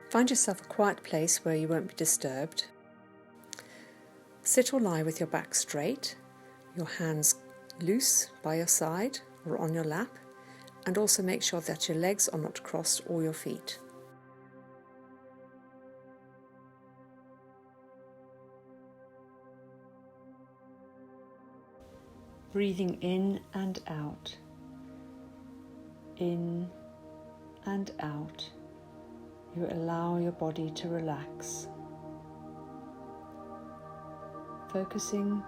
Find yourself a quiet place where you won't be disturbed. Sit or lie with your back straight, your hands loose by your side or on your lap, and also make sure that your legs are not crossed or your feet. Breathing in and out, in and out, you allow your body to relax. Focusing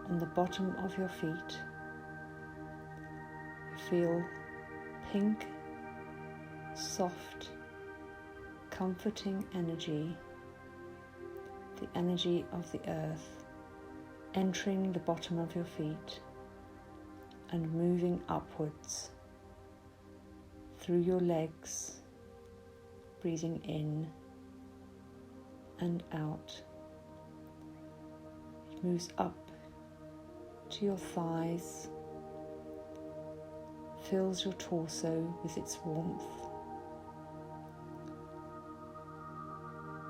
on the bottom of your feet, you feel pink, soft, comforting energy, the energy of the earth, entering the bottom of your feet and moving upwards through your legs, breathing in and out. It moves up to your thighs, fills your torso with its warmth,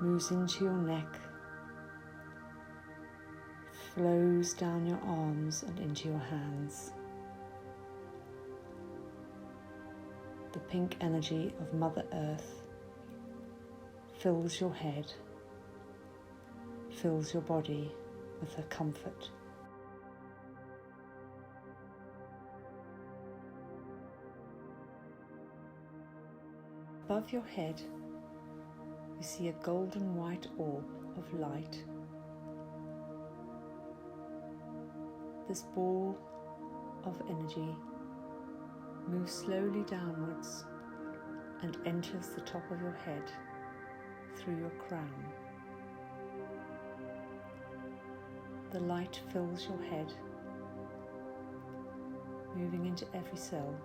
moves into your neck, flows down your arms and into your hands. The pink energy of Mother Earth fills your head, fills your body with her comfort. Above your head, you see a golden white orb of light. This ball of energy moves slowly downwards and enters the top of your head through your crown. The light fills your head, moving into every cell.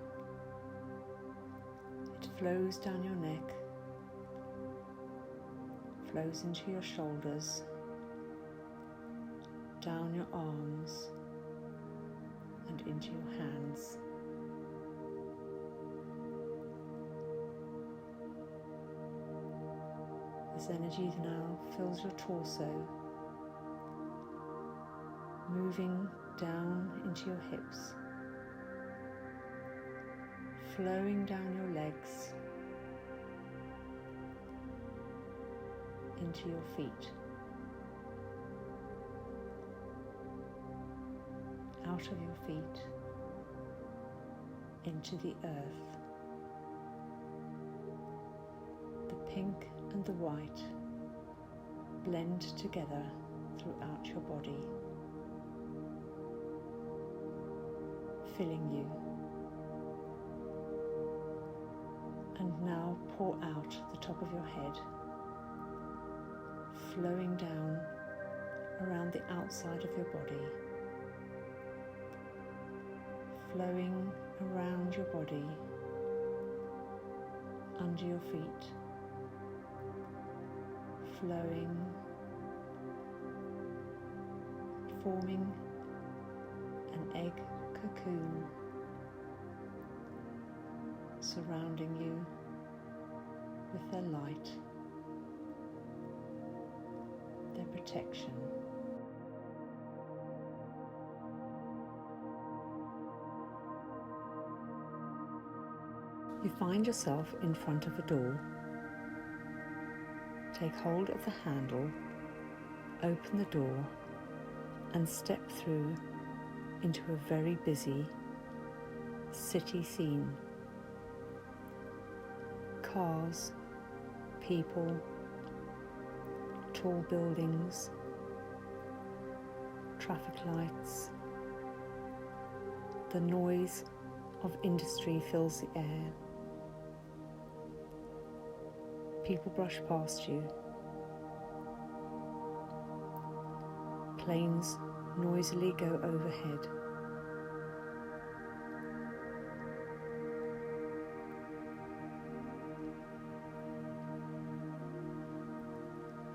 It flows down your neck, flows into your shoulders, down your arms, and into your hands. This energy now fills your torso, moving down into your hips, flowing down your legs, into your feet, out of your feet, into the earth. The pink and the white blend together throughout your body, filling you, and now pour out the top of your head, flowing down around the outside of your body, flowing around your body, under your feet, flowing, forming an egg cocoon, surrounding you with their light, their protection. You find yourself in front of a door. Take hold of the handle, open the door, and step through into a very busy city scene. Cars, people, tall buildings, traffic lights. The noise of industry fills the air. People brush past you. Planes noisily go overhead.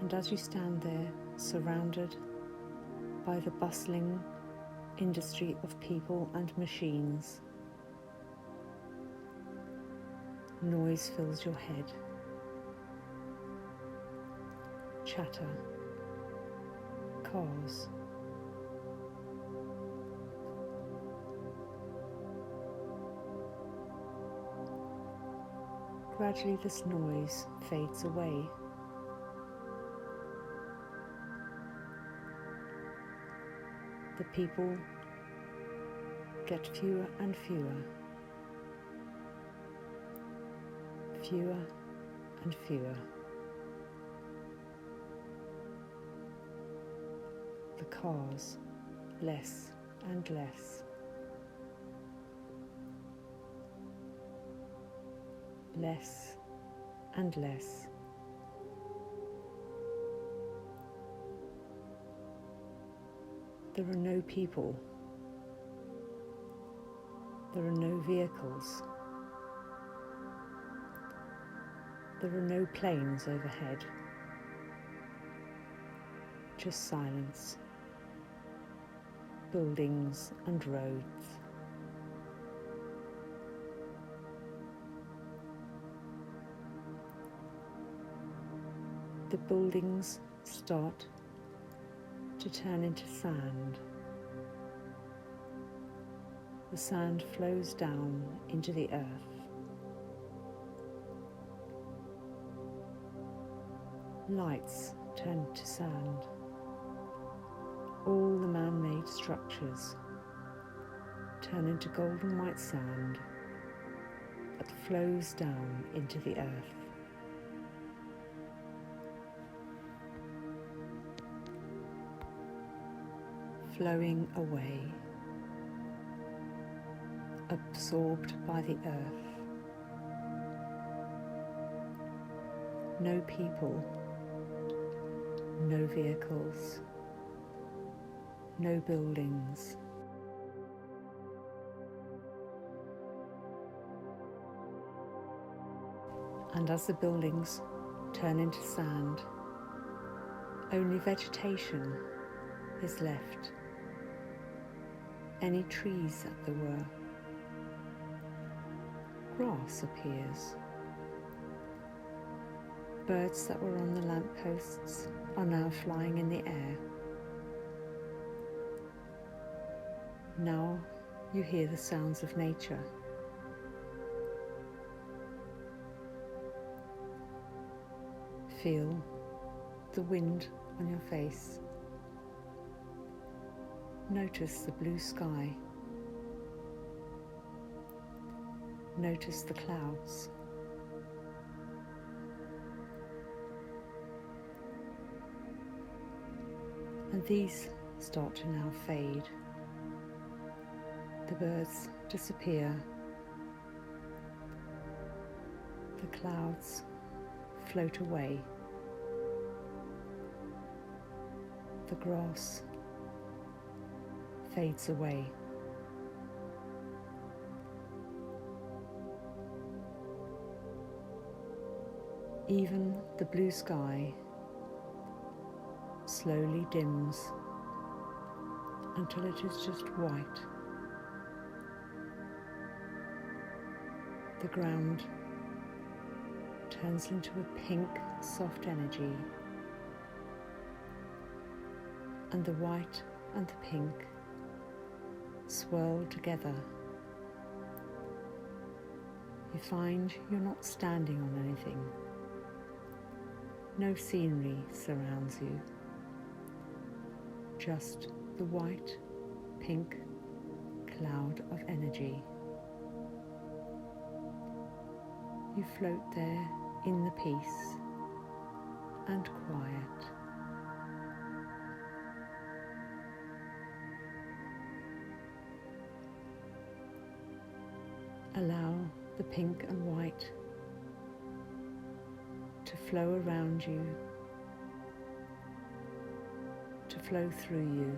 And as you stand there, surrounded by the bustling industry of people and machines, noise fills your head. chatter, cause. Gradually this noise fades away. The people get fewer and fewer, fewer and fewer. The cars less and less, less and less. There are no people. There are no vehicles. There are no planes overhead. Just silence, buildings and roads. The buildings start to turn into sand. The sand flows down into the earth. Lights turn to sand. All the man-made structures turn into golden white sand that flows down into the earth. Flowing away, absorbed by the earth. No people, no vehicles, no buildings. And as the buildings turn into sand, only vegetation is left. Any trees that there were. Grass appears. Birds that were on the lampposts are now flying in the air. Now you hear the sounds of nature. Feel the wind on your face. Notice the blue sky. Notice the clouds. And these start to now fade. The birds disappear. The clouds float away. The grass fades away. Even the blue sky slowly dims until it is just white. The ground turns into a pink, soft energy, and the white and the pink swirl together. You find you're not standing on anything. No scenery surrounds you. Just the white, pink cloud of energy. You float there in the peace and quiet. Allow the pink and white to flow around you, to flow through you.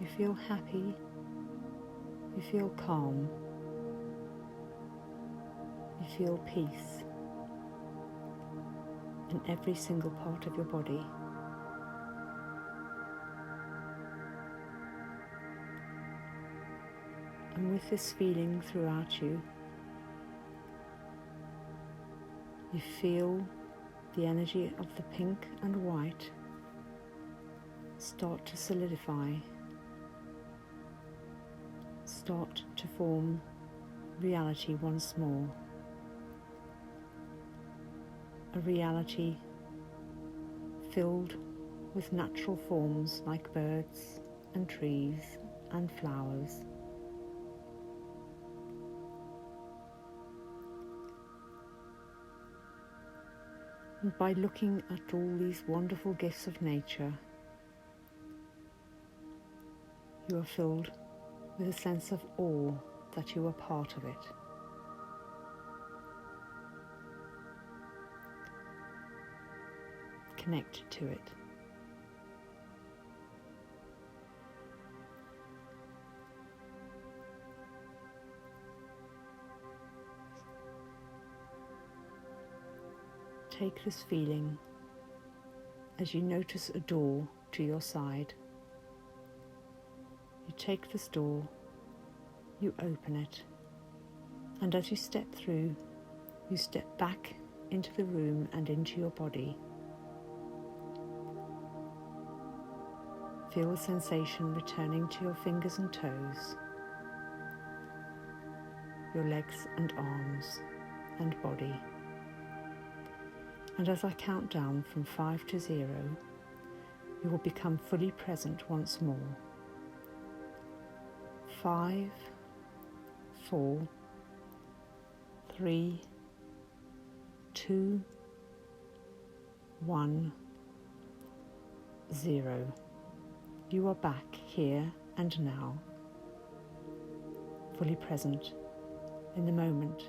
You feel happy, you feel calm, you feel peace in every single part of your body. And with this feeling throughout you, you feel the energy of the pink and white start to solidify, start to form reality once more. A reality filled with natural forms like birds and trees and flowers. And by looking at all these wonderful gifts of nature, you are filled with a sense of awe that you are part of it. Connected to it. Take this feeling as you notice a door to your side. You take this door, you open it, and as you step through, you step back into the room and into your body. Feel the sensation returning to your fingers and toes, your legs and arms and body. And as I count down from 5 to 0, you will become fully present once more. 5, 4, 3, 2, 1, 0. You are back here and now, fully present in the moment.